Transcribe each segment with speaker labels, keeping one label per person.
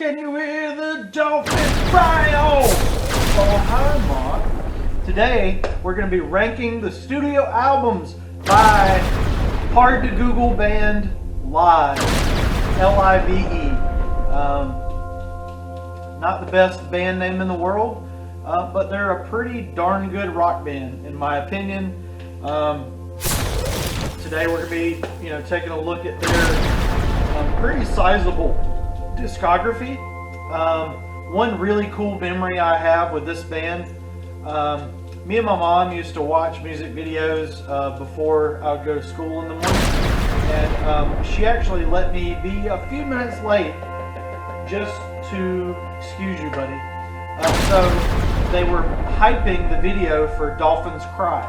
Speaker 1: Can you hear the dolphins cry? Oh, hi, Mark. Today, we're going to be ranking the studio albums by hard to Google band Live. L-I-V-E. Not the best band name in the world, but they're a pretty darn good rock band, in my opinion. Today, we're going to be, taking a look at their pretty sizable discography. One really cool memory I have with this band, me and my mom used to watch music videos before I would go to school in the morning, and she actually let me be a few minutes late just to excuse you, buddy. So they were hyping the video for Dolphins Cry,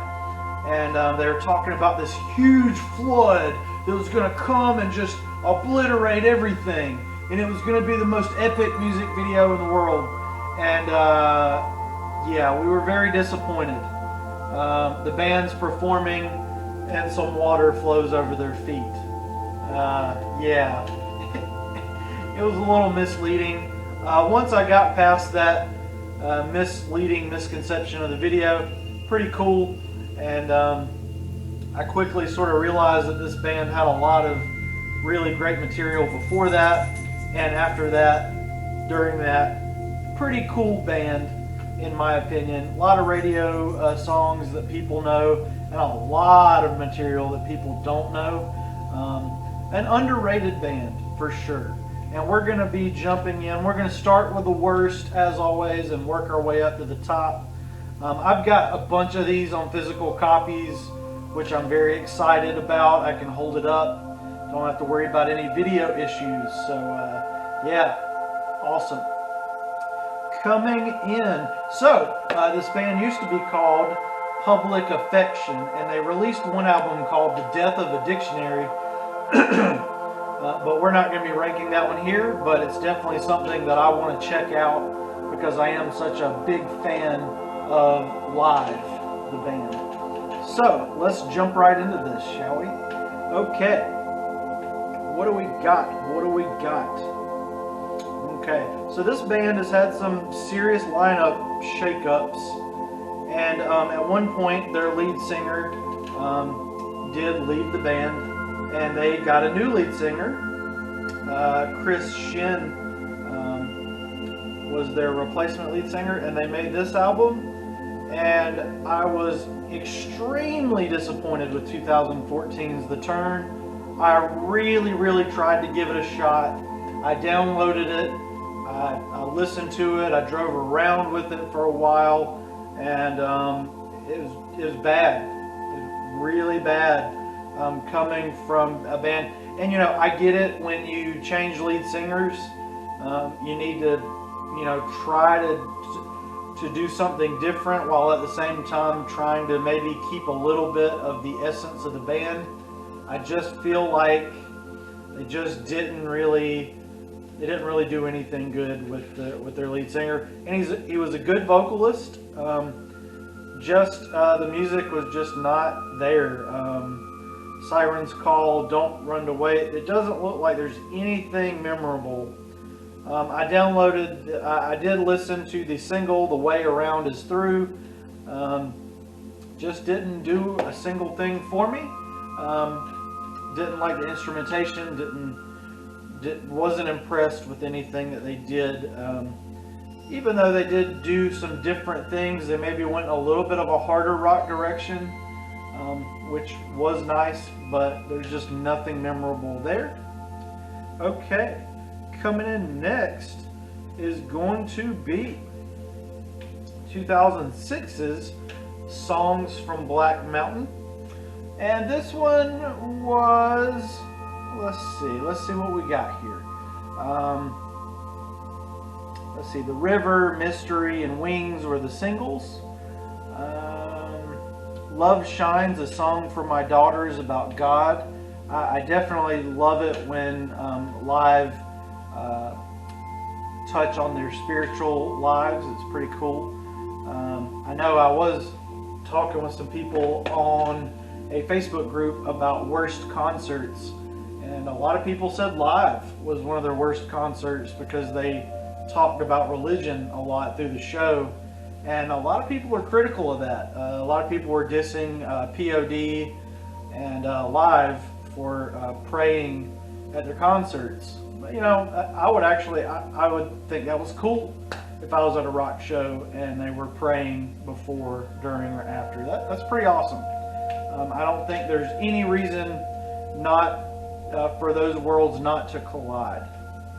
Speaker 1: and they were talking about this huge flood that was going to come and just obliterate everything, and it was going to be the most epic music video in the world. And yeah, we were very disappointed. The band's performing and some water flows over their feet. Yeah, it was a little misleading. Once I got past that misleading misconception of the video, pretty cool, and I quickly sort of realized that this band had a lot of really great material before that, and after that, during that. Pretty cool band, in my opinion. A lot of radio songs that people know, and a lot of material that people don't know. An underrated band, for sure. And we're going to be jumping in. We're going to start with the worst, as always, and work our way up to the top. I've got a bunch of these on physical copies, which I'm very excited about. I can hold it up. Don't have to worry about any video issues. So, yeah, awesome. Coming in. So, this band used to be called Public Affection, and they released one album called The Death of a Dictionary. But we're not going to be ranking that one here, but it's definitely something that I want to check out because I am such a big fan of Live, the band. So, let's jump right into this, shall we? Okay. What do we got? What do we got? Okay, so this band has had some serious lineup shakeups, and at one point their lead singer did leave the band, and they got a new lead singer. Chris Shin was their replacement lead singer, and they made this album, and I was extremely disappointed with 2014's The Turn. I really tried to give it a shot. I downloaded it, I listened to it, I drove around with it for a while, and it was bad. It was really bad, coming from a band. And I get it, when you change lead singers, you need to try to do something different, while at the same time trying to maybe keep a little bit of the essence of the band. I just feel like they just didn't really do anything good with their lead singer, and he was a good vocalist. The music was just not there. Siren's Call, Don't Run Away. It doesn't look like there's anything memorable. I did listen to the single, The Way Around Is Through. Just didn't do a single thing for me. Didn't like the instrumentation, wasn't impressed with anything that they did. Even though they did do some different things, they maybe went a little bit of a harder rock direction, which was nice, but there's just nothing memorable there. Okay, coming in next is going to be 2006's Songs from Black Mountain. And this one was, let's see what we got here. Let's see, The River, Mystery, and Wings were the singles. Love Shines, a song for my daughters about God. I definitely love it when Live touch on their spiritual lives. It's pretty cool. I know I was talking with some people on a Facebook group about worst concerts, And a lot of people said live was one of their worst concerts because they talked about religion a lot through the show. And a lot of people are critical of that. A lot of people were dissing POD and live for praying at their concerts. But, you know, I would think that was cool if I was at a rock show and they were praying before, during, or after. That's pretty awesome. I don't think there's any reason not for those worlds not to collide.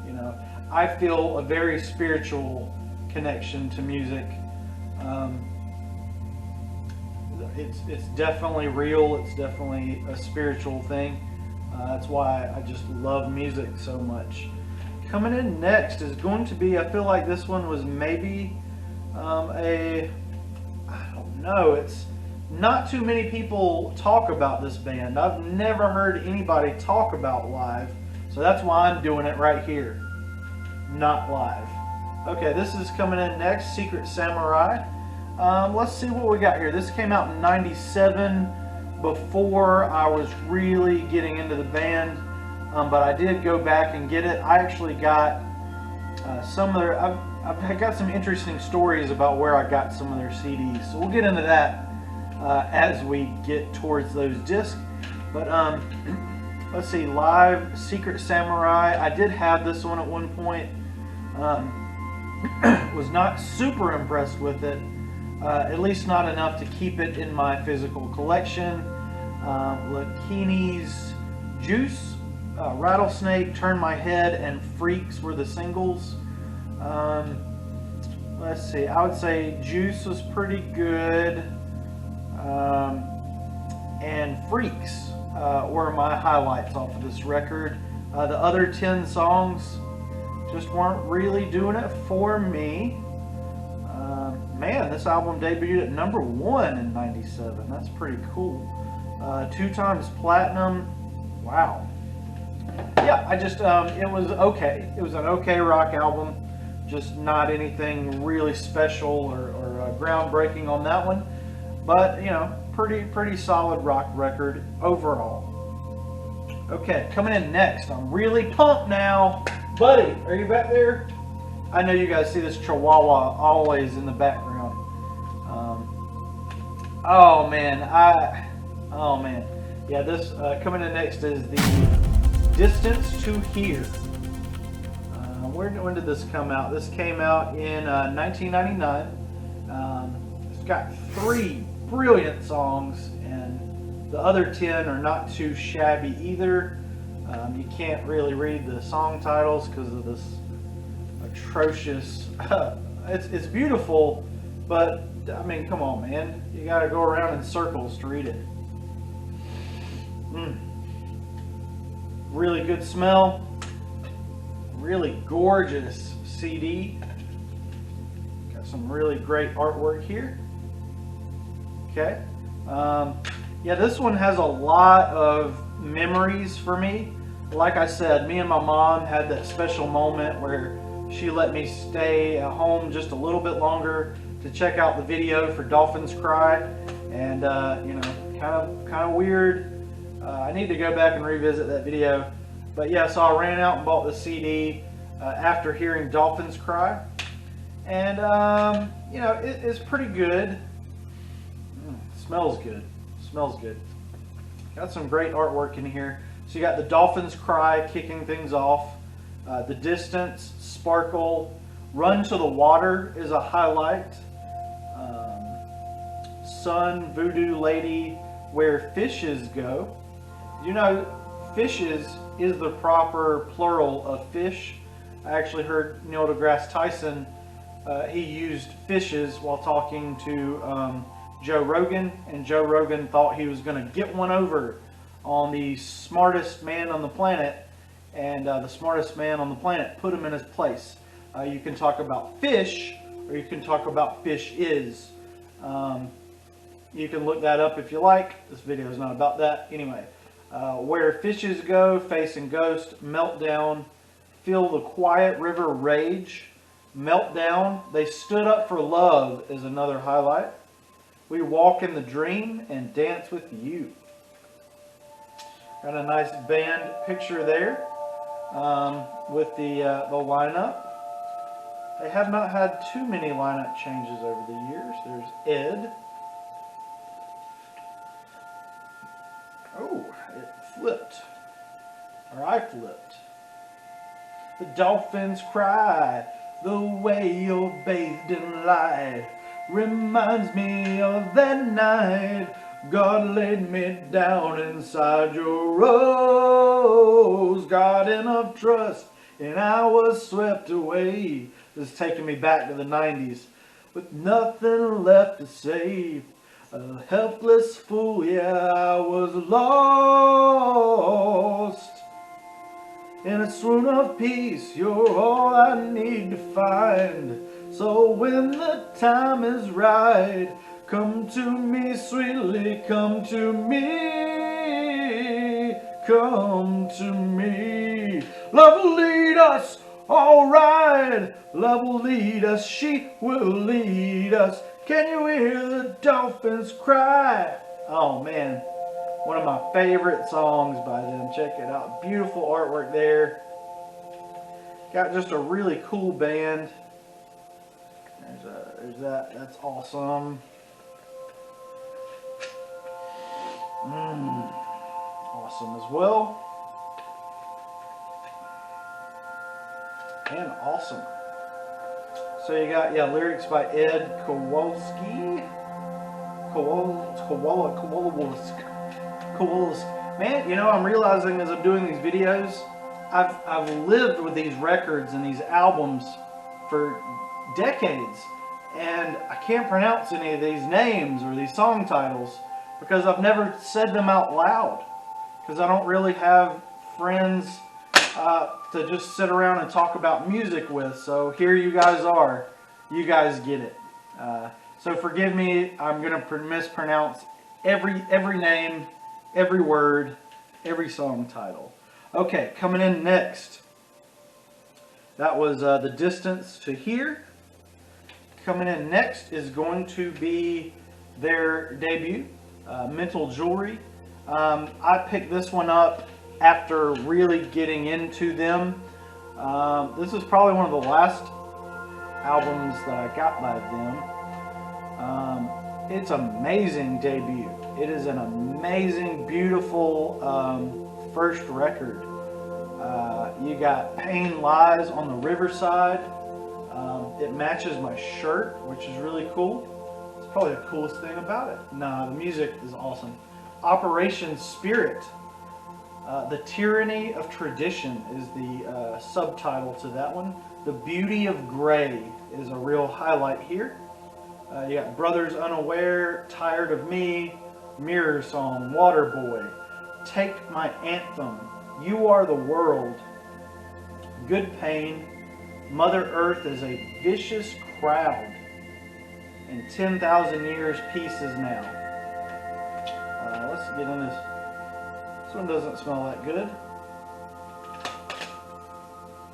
Speaker 1: You know, I feel a very spiritual connection to music. It's definitely real. It's definitely a spiritual thing. That's why I just love music so much. Coming in next is going to be, I feel like this one was maybe I don't know, it's not too many people talk about this band. I've never heard anybody talk about live, so that's why I'm doing it right here, not live. Okay, this is coming in next, Secret Samurai. Let's see what we got here. This came out in '97, before I was really getting into the band, but I did go back and get it. I actually got some of their, I've got some interesting stories about where I got some of their CDs, so we'll get into that as we get towards those discs. But let's see, live, Secret Samurai. I did have this one at one point. Was not super impressed with it, at least not enough to keep it in my physical collection. Lakini's Juice, Rattlesnake, Turn My Head, and Freaks were the singles. Let's see, I would say Juice was pretty good, and Freaks were my highlights off of this record. The other 10 songs just weren't really doing it for me. Man, this album debuted at #1 in '97. That's pretty cool. 2 times platinum. Wow. Yeah, I just, it was okay. It was an okay rock album. Just not anything really special or groundbreaking on that one. But, you know, pretty solid rock record overall. Okay, coming in next. I'm really pumped now. Buddy, are you back there? I know you guys see this chihuahua always in the background. Oh man, yeah. This coming in next is the Distance to Here. When did this come out? This came out in 1999. It's got 3 brilliant songs, and the other 10 are not too shabby either. You can't really read the song titles because of this atrocious. It's beautiful, but I mean, come on, man. You got to go around in circles to read it. Really good smell. Really gorgeous CD. Got some really great artwork here. Okay. Yeah, this one has a lot of memories for me. Like I said, me and my mom had that special moment where she let me stay at home just a little bit longer to check out the video for Dolphins Cry, and you know, kind of weird. I need to go back and revisit that video, but yeah, so I ran out and bought the CD after hearing Dolphins Cry, and you know, it's pretty good. Smells good. Smells good. Got some great artwork in here. So you got the Dolphins Cry kicking things off. The Distance, Sparkle, Run to the Water is a highlight. Sun, Voodoo Lady, Where Fishes Go. You know, fishes is the proper plural of fish. I actually heard Neil deGrasse Tyson, he used fishes while talking to Joe Rogan, and Joe Rogan thought he was going to get one over on the smartest man on the planet, and the smartest man on the planet put him in his place. You can talk about fish, or you can talk about fish is. You can look that up if you like. This video is not about that. Anyway, Where Fishes Go, Facing Ghost, Meltdown, Feel the Quiet River Rage, Meltdown, They Stood Up for Love is another highlight. We Walk in the Dream, and Dance with You. Got a nice band picture there with the lineup. They have not had too many lineup changes over the years. There's Ed. Oh, it flipped. Or I flipped. The dolphins cry the way you're bathed in light. Reminds me of that night God laid me down inside your rose garden of trust, and I was swept away. This is taking me back to the 90s. With nothing left to say, a helpless fool, yeah, I was lost. In a swoon of peace, you're all I need to find. So when the time is right, come to me sweetly, come to me, come to me. Love will lead us, all right. Love will lead us, she will lead us. Can you hear the dolphins cry? Oh man, one of my favorite songs by them. Check it out. Beautiful artwork there. Got just a really cool band. There's that. That's awesome. Awesome as well. And awesome. So you got, lyrics by Ed Kowalski. Kowalski. Man, I'm realizing as I'm doing these videos, I've lived with these records and these albums for decades, and I can't pronounce any of these names or these song titles because I've never said them out loud, because I don't really have friends to just sit around and talk about music with. So here you guys are. You guys get it. So forgive me, I'm going to mispronounce every name, every word, every song title. Okay, coming in next. That was The Distance to Here. Coming in next is going to be their debut, Mental Jewelry. I picked this one up after really getting into them. This is probably one of the last albums that I got by them. It's an amazing debut. It is an amazing, beautiful first record. You got Pain Lies on the Riverside. It matches my shirt, which is really cool. It's probably the coolest thing about it. Nah, the music is awesome. Operation Spirit. The Tyranny of Tradition is the subtitle to that one. The Beauty of Grey is a real highlight here. You got Brothers Unaware, Tired of Me, Mirror Song, Waterboy, Take My Anthem, You Are the World, Good Pain, Mother Earth is a Vicious Crowd, and 10,000 Years Pieces Now. Let's get in this. This one doesn't smell that good.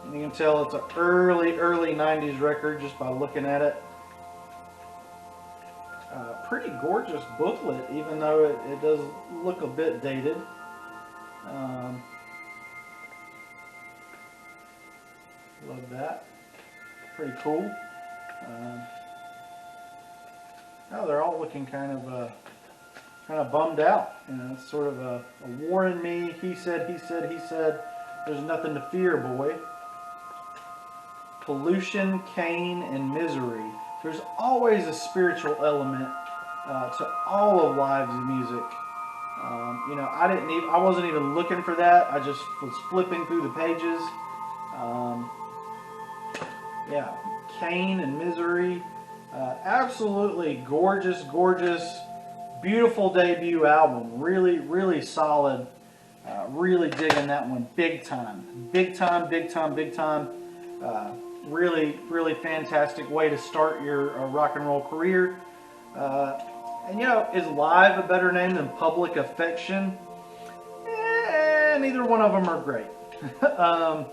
Speaker 1: And you can tell it's an early 90s record just by looking at it. Pretty gorgeous booklet, even though it does look a bit dated. Love that. Pretty cool. Oh, they're all looking kind of bummed out. It's sort of a warning me. He said. There's nothing to fear, boy. Pollution, Cain, and Misery. There's always a spiritual element to all of Live's music. I wasn't even looking for that. I just was flipping through the pages. Cain and Misery. Absolutely gorgeous, beautiful debut album. Really solid. Really digging that one big time. Really fantastic way to start your rock and roll career. Is Live a better name than Public Affection? Neither one of them are great. I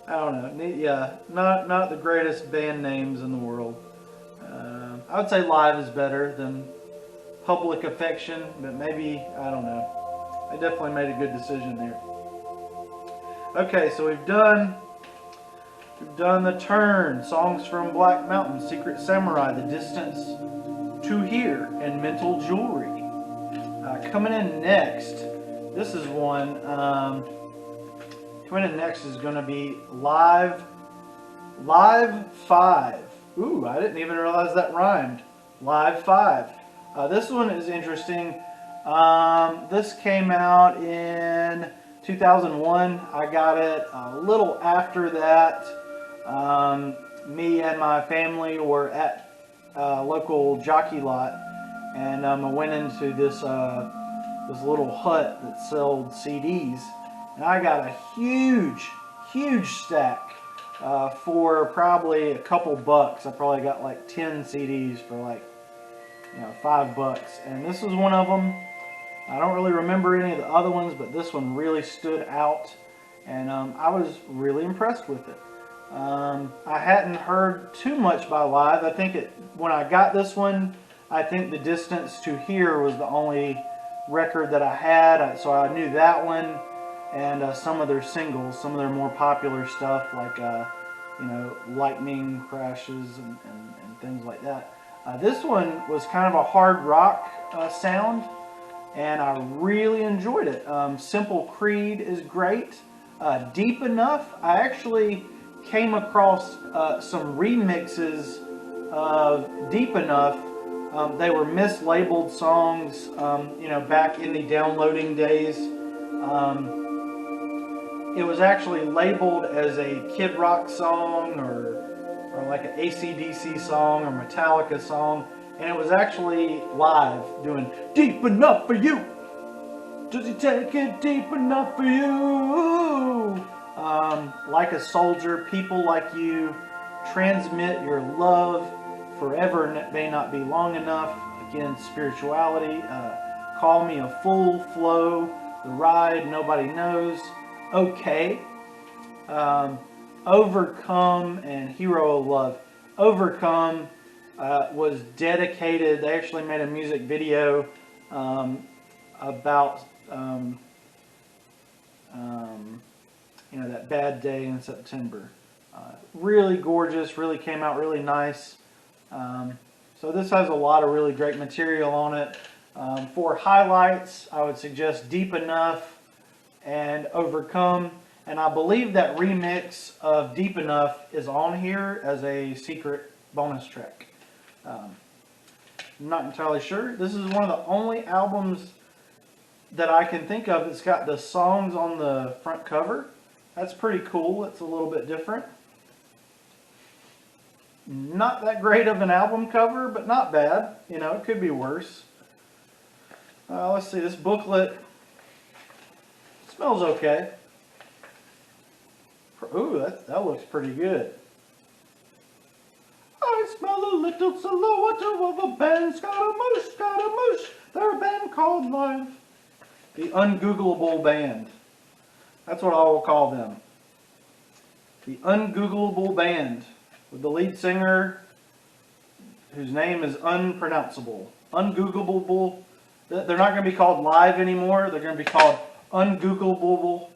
Speaker 1: don't know. Yeah, not the greatest band names in the world. I would say Live is better than Public Affection, but maybe, I don't know. I definitely made a good decision there. Okay, so we've done the Turn, Songs from Black Mountain, Secret Samurai, The Distance to Here, and Mental Jewelry. Coming in next, this is one. Coming in next is going to be Live 5. Ooh, I didn't even realize that rhymed. Live 5. This one is interesting. This came out in 2001. I got it a little after that. Me and my family were at a local jockey lot, and I went into this little hut that sold CDs, and I got a huge stack for probably a couple bucks. I probably got like 10 CDs for like $5, and this was one of them. I don't really remember any of the other ones, but this one really stood out, and I was really impressed with it. I hadn't heard too much by Live. I think when I got this one, I think The Distance to Here was the only record that I had, so I knew that one and some of their singles, some of their more popular stuff like Lightning Crashes and things like that. This one was kind of a hard rock sound, and I really enjoyed it. Simple Creed is great. Deep Enough, I actually came across some remixes of Deep Enough. They were mislabeled songs, back in the downloading days. It was actually labeled as a Kid Rock song or like an AC/DC song or Metallica song, and it was actually Live doing Deep Enough for You. Does he take it deep enough for you? Like a Soldier, People Like You, Transmit Your Love, Forever and It May Not Be Long Enough, again, Spirituality, Call Me a Fool, Flow, The Ride, Nobody Knows, Okay, Overcome, and Hero of Love. Overcome was dedicated, they actually made a music video about that bad day in September. Really gorgeous, really came out really nice. So this has a lot of really great material on it. For highlights, I would suggest Deep Enough and Overcome. And I believe that remix of Deep Enough is on here as a secret bonus track. I'm not entirely sure. This is one of the only albums that I can think of that's got the songs on the front cover. That's pretty cool. It's a little bit different. Not that great of an album cover, but not bad. It could be worse. Let's see, this booklet smells okay. Ooh, that looks pretty good. I smell a little silhouette of a band, Scaramouche. They're a band called Live. The Ungoogleable Band. That's what I will call them. The Ungoogleable Band, with the lead singer whose name is unpronounceable. Ungoogleable. They're not going to be called Live anymore. They're going to be called Ungoogleable,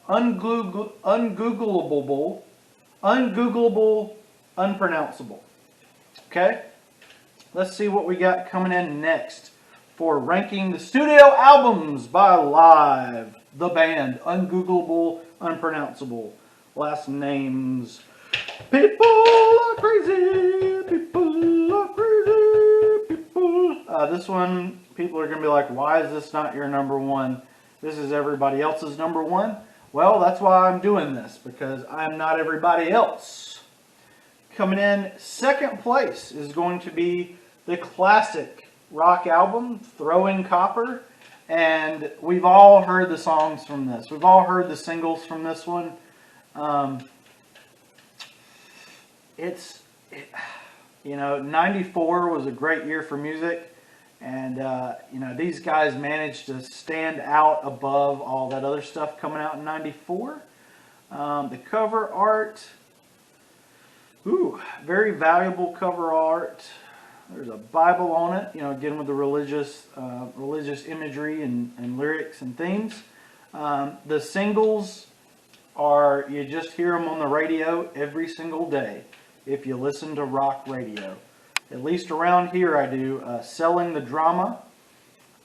Speaker 1: Unpronounceable. Okay? Let's see what we got coming in next for ranking the studio albums by Live. The band, Ungoogleable, Unpronounceable. Last names. People are crazy. People are crazy. People. This one, people are going to be like, why is this not your number one? This is everybody else's number one. Well, that's why I'm doing this, because I'm not everybody else. Coming in second place is going to be the classic rock album, Throwing Copper. And we've all heard the songs from this. We've all heard the singles from this one. 94 was a great year for music. And, these guys managed to stand out above all that other stuff coming out in 94. The cover art, very valuable cover art. There's a Bible on it, again with the religious imagery and lyrics and themes. The singles are, you just hear them on the radio every single day if you listen to rock radio. At least around here I do. Selling the Drama.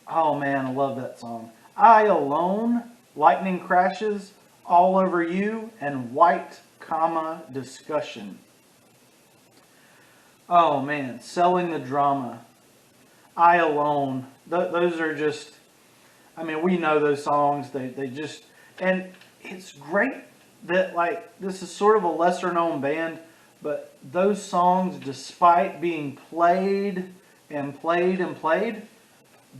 Speaker 1: Oh man, I love that song. I Alone, Lightning Crashes, All Over You, and White, Discussion. Oh man, Selling the Drama. I Alone. Those are just, I mean, we know those songs. They just, and it's great that, like, this is sort of a lesser known band, but those songs, despite being played and played and played,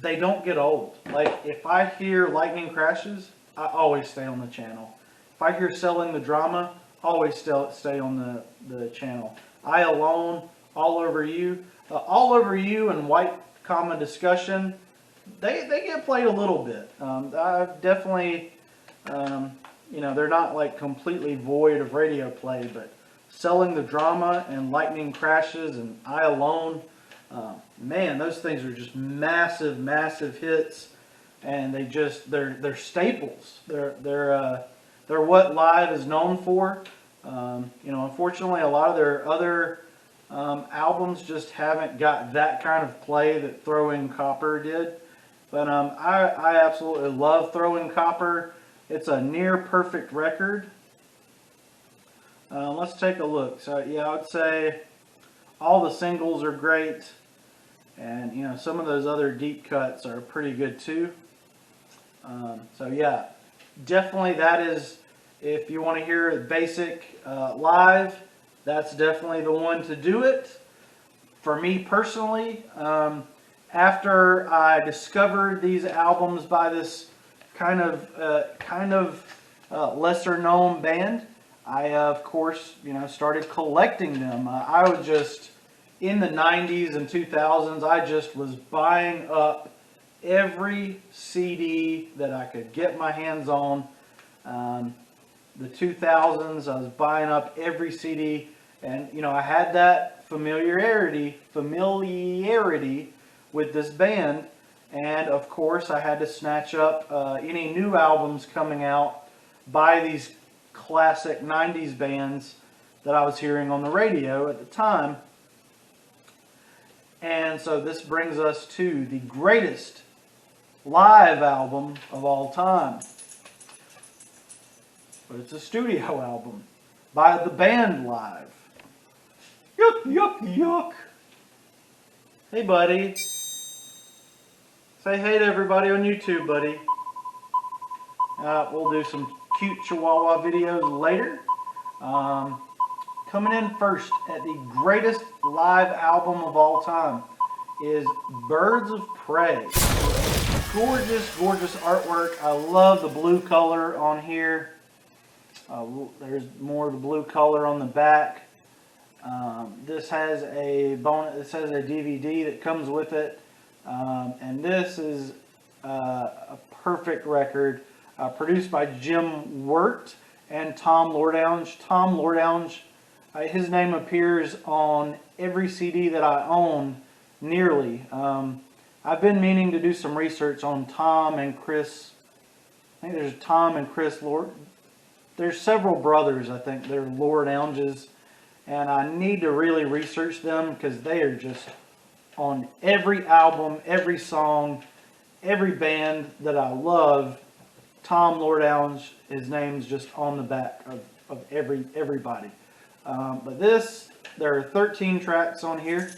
Speaker 1: they don't get old. Like, if I hear Lightning Crashes, I always stay on the channel. If I hear Selling the Drama, always stay on the channel. I Alone, All Over You. All Over You and White, Discussion, they get played a little bit. I've definitely, you know, they're not like completely void of radio play, but Selling the Drama and Lightning Crashes and I Alone, man, those things are just massive, massive hits, and they're staples. They're what Live is known for. You know, unfortunately, a lot of their other albums just haven't got that kind of play that Throwing Copper did. But I absolutely love Throwing Copper. It's a near perfect record. Let's take a look. So yeah, I would say all the singles are great, and you know, some of those other deep cuts are pretty good too. So yeah, definitely that is, if you want to hear basic live, that's definitely the one to do it. For me personally, after I discovered these albums by this kind of lesser known band, I of course, you know, started collecting them. I was just in the 90s and 2000s. I just was buying up every CD that I could get my hands on. The 2000s, I was buying up every CD, and you know, I had that familiarity with this band, and of course I had to snatch up any new albums coming out by these classic 90s bands that I was hearing on the radio at the time. And so this brings us to the greatest live album of all time. But it's a studio album by the band Live. Yuck, yuck, yuck. Hey, buddy. Say hey to everybody on YouTube, buddy. We'll do some cute Chihuahua videos later. Coming in first at the greatest live album of all time is Birds of Prey. Gorgeous, gorgeous artwork. I love the blue color on here. There's more of the blue color on the back. This has a DVD that comes with it, and this is a perfect record, produced by Jim Wirt and Tom Lordange. Tom Lordange, his name appears on every CD that I own, nearly. I've been meaning to do some research on Tom and Chris. I think there's Tom and Chris Lord. There's several brothers, I think, they're Lordanges, and I need to really research them because they are just on every album, every song, every band that I love. Tom Lordange, his name's just on the back of everybody. But there are 13 tracks on here.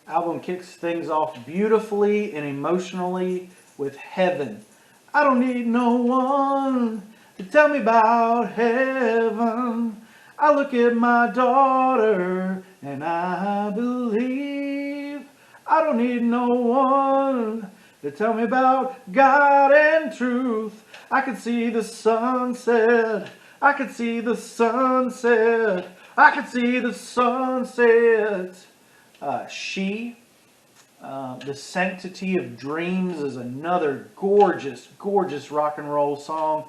Speaker 1: Album kicks things off beautifully and emotionally with Heaven. I don't need no one to tell me about heaven. I look at my daughter and I believe. I don't need no one to tell me about God and truth. I could see the sunset. I could see the sunset. I could see the sunset. The Sanctity of Dreams is another gorgeous, gorgeous rock and roll song.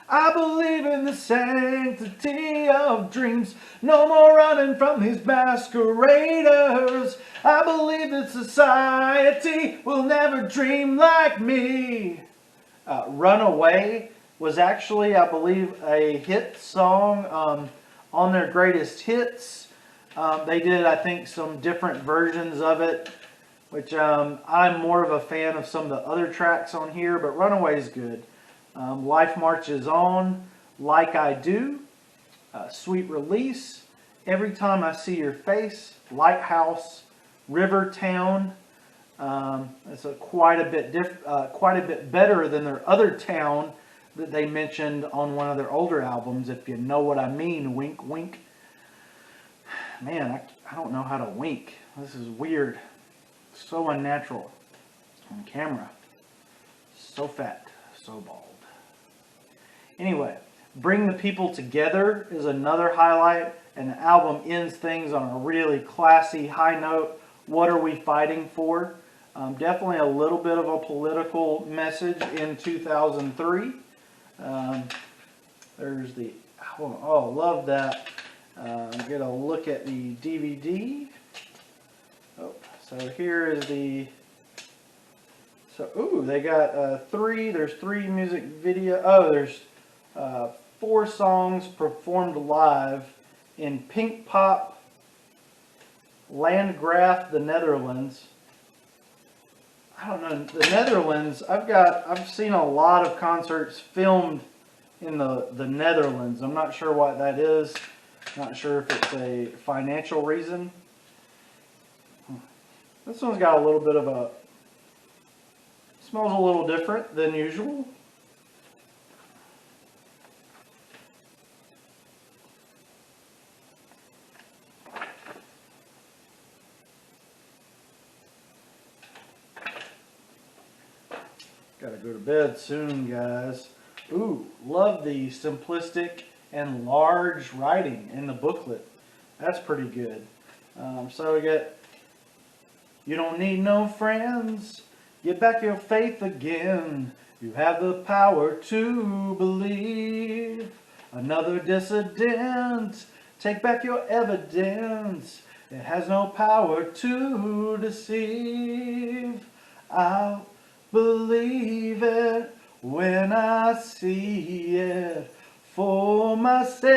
Speaker 1: I believe in the sanctity of dreams. No more running from these masqueraders. I believe that society will never dream like me. Runaway was actually, I believe, a hit song on their greatest hits. They did, I think, some different versions of it, which I'm more of a fan of some of the other tracks on here, but Runaway is good. Life Marches On, Like I Do, Sweet Release, Every Time I See Your Face, Lighthouse, River Town. It's quite a bit better than their other town that they mentioned on one of their older albums, if you know what I mean. Wink, wink. Man, I don't know how to wink. This is weird. So unnatural on camera. So fat, so bald. Anyway, Bring the People Together is another highlight, and the album ends things on a really classy high note. What Are We Fighting For? Definitely a little bit of a political message in 2003. There's the album. Oh, love that. Get a look at the DVD. Oh, so here is the. So, ooh, they got there's three music video. Oh, there's 4 songs performed live in Pinkpop, Landgraaf, the Netherlands. I don't know, the Netherlands. I've seen a lot of concerts filmed in the Netherlands. I'm not sure what that is. Not sure if it's a financial reason. This one's got a little bit of a, smells a little different than usual. Gotta go to bed soon, guys. Ooh, love the simplistic and large writing in the booklet. That's pretty good. So we get, you don't need no friends. Get back your faith again. You have the power to believe. Another dissident. Take back your evidence. It has no power to deceive. I'll believe it when I see it for myself.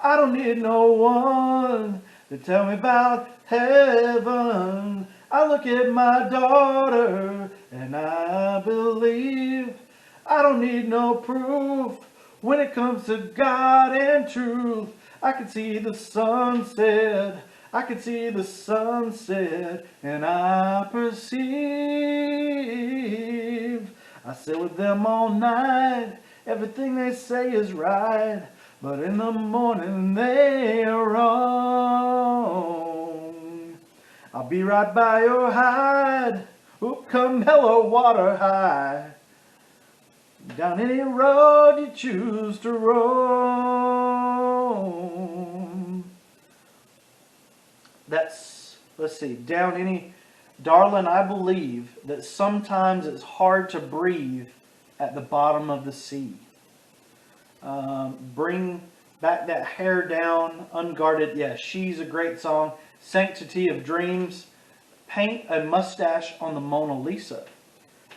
Speaker 1: I don't need no one to tell me about heaven. I look at my daughter and I believe. I don't need no proof when it comes to God and truth. I can see the sunset. I can see the sunset, and I perceive. I sit with them all night. Everything they say is right, but in the morning they are wrong. I'll be right by your hide. Oop, come hello water high. Down any road you choose to roam. Let's see, down any, darling, I believe that sometimes it's hard to breathe at the bottom of the sea. Bring back that hair down, unguarded. Yeah, She's a great song. Sanctum of Dreams. Paint a mustache on the Mona Lisa.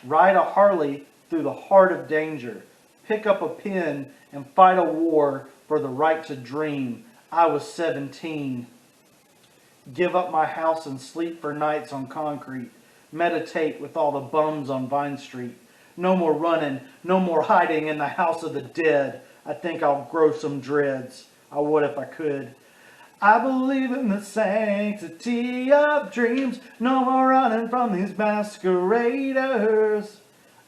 Speaker 1: Ride a Harley through the heart of danger. Pick up a pen and fight a war for the right to dream. I was 17. Give up my house and sleep for nights on concrete. Meditate with all the bums on Vine Street. No more running, no more hiding in the house of the dead. I think I'll grow some dreads. I would if I could. I believe in the sanctity of dreams. No more running from these masqueraders.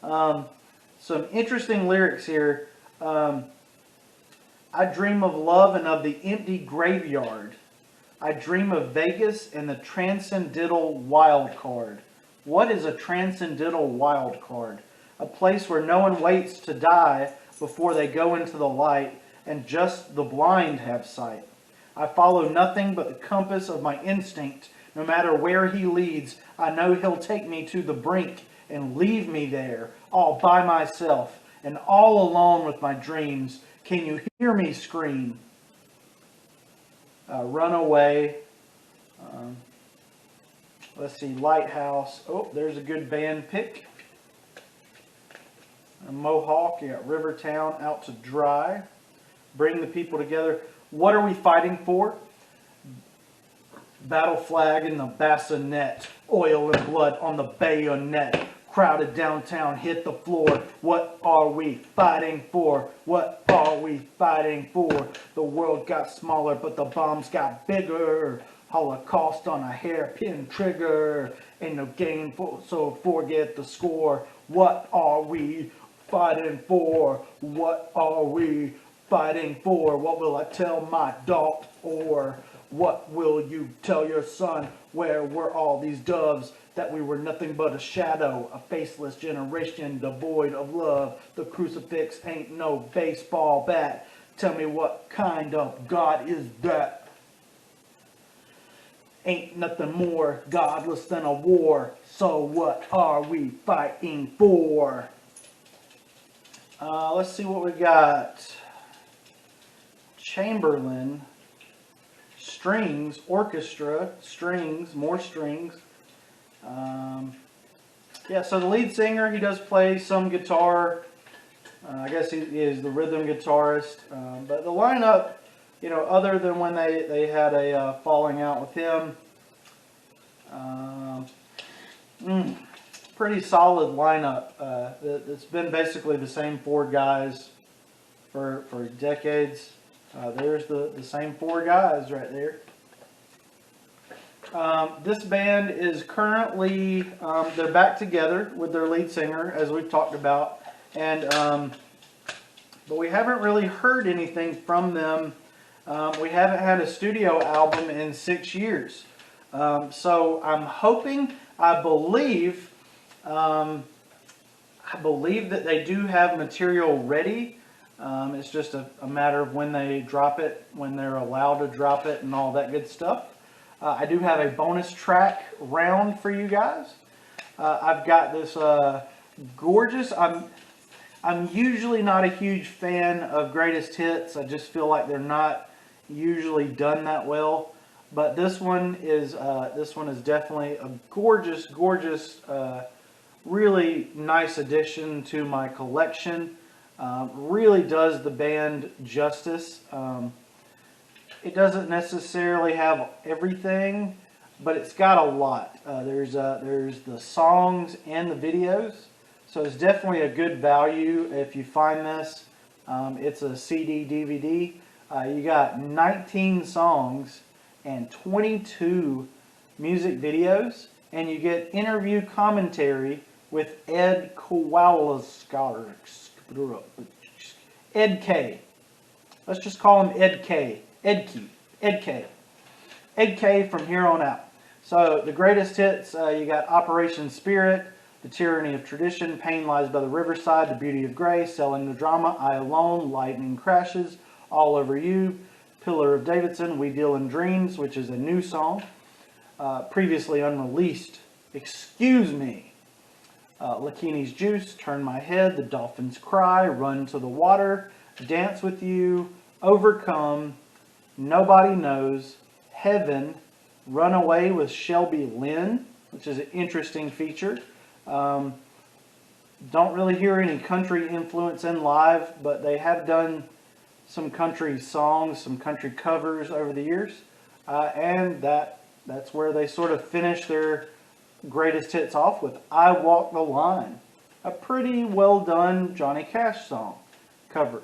Speaker 1: Some interesting lyrics here. I dream of love and of the empty graveyard. I dream of Vegas and the transcendental wild card. What is a transcendental wild card? A place where no one waits to die before they go into the light, and just the blind have sight. I follow nothing but the compass of my instinct. No matter where he leads, I know he'll take me to the brink and leave me there, all by myself and all alone with my dreams. Can you hear me scream? Runaway. Let's see, Lighthouse. Oh, there's a good band pick. Mohawk, you got Rivertown, Out to Dry. Bring the people together. What are we fighting for? Battle flag in the bassinet. Oil and blood on the bayonet. Crowded downtown, hit the floor. What are we fighting for? What are we fighting for? The world got smaller, but the bombs got bigger. Holocaust on a hairpin trigger. Ain't no game, so forget the score. What are we fighting for? What are we fighting for? What will I tell my daughter? Or what will you tell your son? Where were all these doves? That we were nothing but a shadow, a faceless generation devoid of love. The crucifix ain't no baseball bat. Tell me what kind of God is that? Ain't nothing more godless than a war. So what are we fighting for? Let's see what we got. Chamberlain, strings, orchestra, strings, more strings. Yeah, so the lead singer, he does play some guitar. I guess he is the rhythm guitarist. But the lineup, you know, other than when they had a falling out with him, pretty solid lineup. It's been basically the same four guys for decades. There's the same four guys right there. This band is currently, they're back together with their lead singer, as we've talked about, and but we haven't really heard anything from them. We haven't had a studio album in 6 years. So I'm hoping, I believe that they do have material ready. It's just a matter of when they drop it, when they're allowed to drop it, and all that good stuff. I do have a bonus track round for you guys. I've got this gorgeous. I'm usually not a huge fan of greatest hits. I just feel like they're not usually done that well. But this one is definitely a gorgeous, really nice addition to my collection. Really does the band justice. It doesn't necessarily have everything, but it's got a lot. There's the songs and the videos, so it's definitely a good value if you find this. It's a CD DVD. You got 19 songs and 22 music videos, and you get interview commentary with Ed Kowalski. Ed K. Let's just call him Ed K. Ed K from here on out. So the greatest hits, you got Operation Spirit, The Tyranny of Tradition, Pain Lies by the Riverside, The Beauty of Grace, Selling the Drama, I Alone, Lightning Crashes, All Over You, Pillar of Davidson, We Deal in Dreams, which is a new song, previously unreleased, Excuse Me, Lakini's Juice, Turn My Head, The Dolphins Cry, Run to the Water, Dance with You, Overcome, Nobody Knows, Heaven, Runaway with Shelby Lynn, which is an interesting feature. Don't really hear any country influence in live, but they have done some country songs, some country covers over the years. And that's where they sort of finish their greatest hits off with I Walk the Line, a pretty well done Johnny Cash song cover.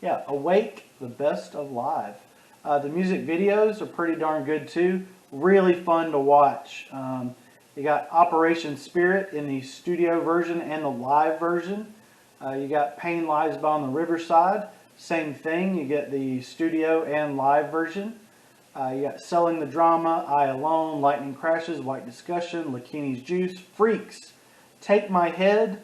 Speaker 1: Yeah, Awake, the best of live. The music videos are pretty darn good too. Really fun to watch. You got Operation Spirit in the studio version and the live version. You got Pain Lies by the Riverside. Same thing. You get the studio and live version. You got Selling the Drama, I Alone, Lightning Crashes, White Discussion, Lakini's Juice, Freaks, Take My Head,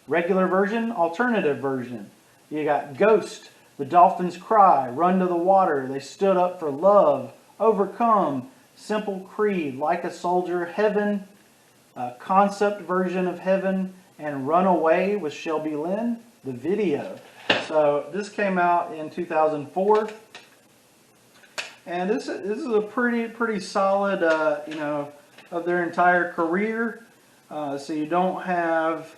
Speaker 1: regular version, alternative version. You got Ghost, The Dolphins Cry, Run to the Water, They Stood Up for Love, Overcome, Simple Creed, Like a Soldier, Heaven, concept version of Heaven, and Runaway with Shelby Lynn, the video. So this came out in 2004. And this is a pretty solid, you know, of their entire career. So you don't have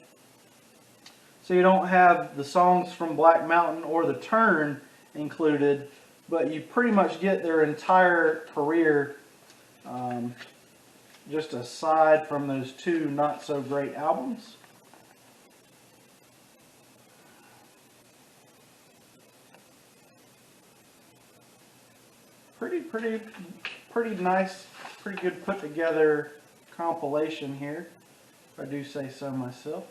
Speaker 1: the songs from Black Mountain or The Turn included, but you pretty much get their entire career, just aside from those two not so great albums. Pretty nice, pretty good put together compilation here, if I do say so myself.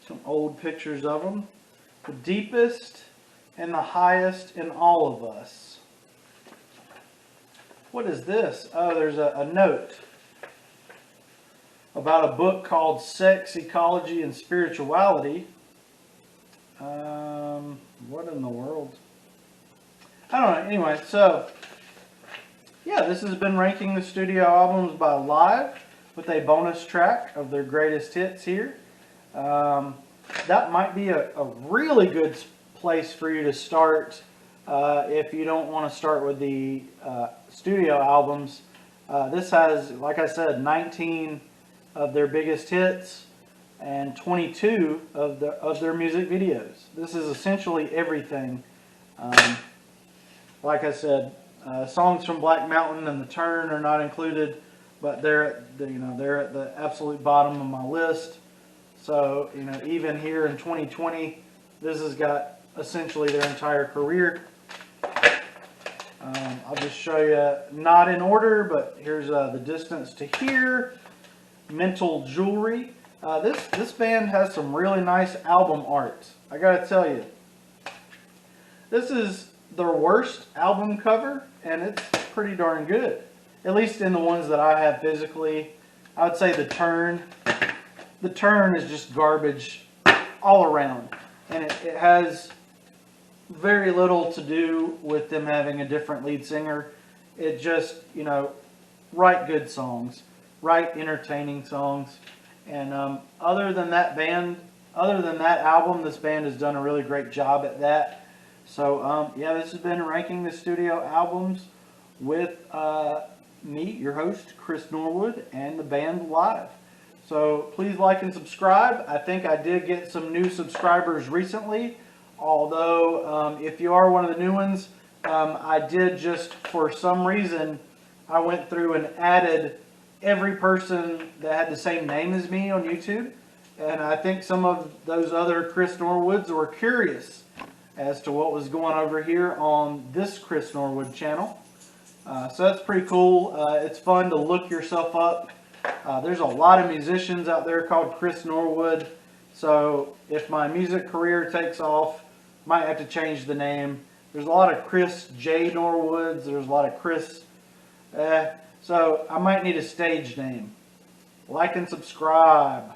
Speaker 1: Some old pictures of them. The deepest and the highest in all of us. What is this? Oh, there's a note about a book called Sex, Ecology, and Spirituality. What in the world? I don't know. Anyway, so yeah, this has been ranking the studio albums by Live with a bonus track of their greatest hits here. That might be a really good place for you to start if you don't want to start with the studio albums. This has, like I said, 19 of their biggest hits and 22 of their music videos. This is essentially everything. Like I said, songs from Black Mountain and The Turn are not included, but they're at the absolute bottom of my list. So, you know, even here in 2020, this has got essentially their entire career. I'll just show you, not in order, but here's The Distance to Here, Mental Jewelry. This band has some really nice album art. I gotta tell you, this is their worst album cover, and it's pretty darn good. At least in the ones that I have physically. I would say The Turn. The Turn is just garbage all around, and it has very little to do with them having a different lead singer. It just, you know, write good songs, write entertaining songs, and other than that album, this band has done a really great job at that. So yeah, this has been ranking the studio albums with me, your host, Chris Norwood, and the band Live. So please like and subscribe. I think I did get some new subscribers recently, although if you are one of the new ones, I did just, for some reason, I went through and added every person that had the same name as me on YouTube, and I think some of those other Chris Norwoods were curious as to what was going over here on this Chris Norwood channel. So that's pretty cool. It's fun to look yourself up. There's a lot of musicians out there called Chris Norwood, so if my music career takes off, might have to change the name. There's a lot of Chris J. Norwoods, there's a lot of Chris, so I might need a stage name. Like and subscribe.